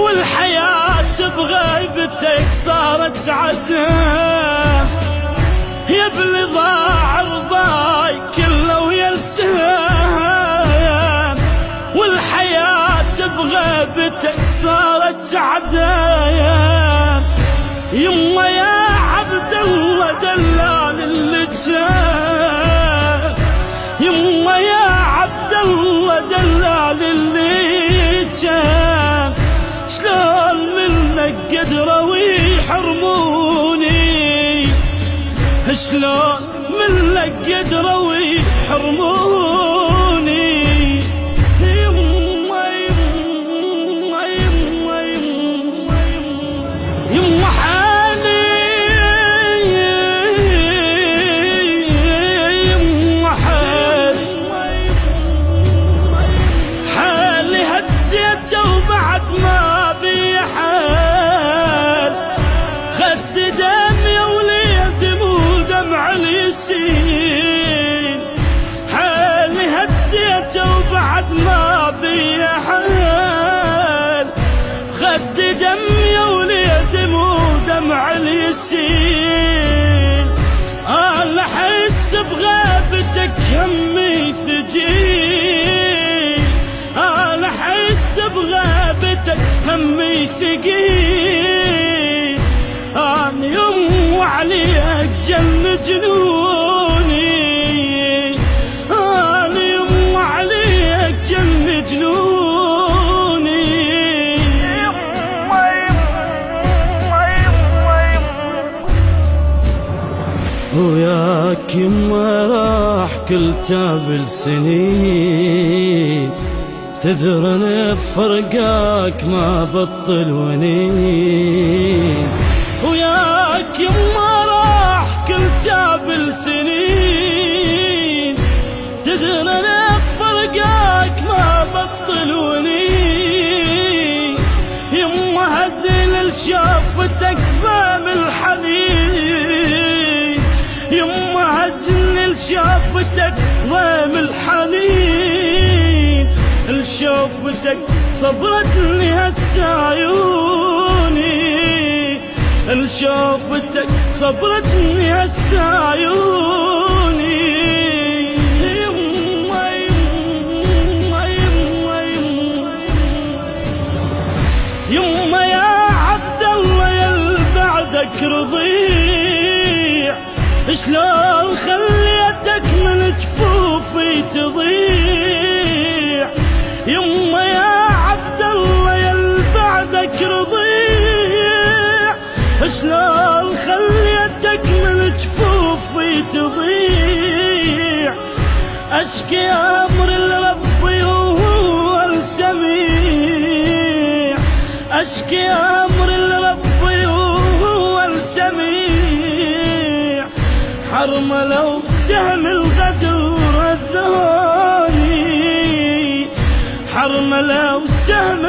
والحياة بغيبتك صارت سعته، يا بلي ضاع رضاي كله ويلسام، والحياة بغيبتك صارت سعده، يما يا عبد الله دلال اللجام، يما يا عبد الله دلال اللجام، شلون منك قدروا يحرموني، شلون منك قدروا يحرموني، يما يما يما يما يما حالي، يما حالي هديته وبعد ما بي حال، خد دم يا وليد مو دمع اليسين، حالي هديته وبعد ما بي حال، خد دم يا وليد مو دمع اليسين، انا احس بغيبتك همي ثقيل، انا احس بغيبتك همي ثقيل، انا يوم وعليك جن جنوني، انا يوم وعليك جن جنوني، يما يما يما يما وياك يما راح كل تابل سنين، تذرني بفرقاك ما بطل ونين، وياك يما راح كل تابل سنين، تذرني بفرقاك ما بطل ونين، يما هزل لشافتك ضام الحنين، يما هزل لشافتك ضام الحنين، لشوفتك صبرتني هالسايوني، لشوفتك صبرتني هالسايوني، يما يما يما يما يا عبد الله يل بعدك رضيع، شلون خليتك من جفوفي تضيع، يما يا عبد الله يل بعدك رضيع، شلون خليتك من جفوفي تضيع، اشكي امر لربي وهو السميع، اشكي امر لربي وهو السميع، حرم لو سهم الغدر الذاني، حرم لو سهم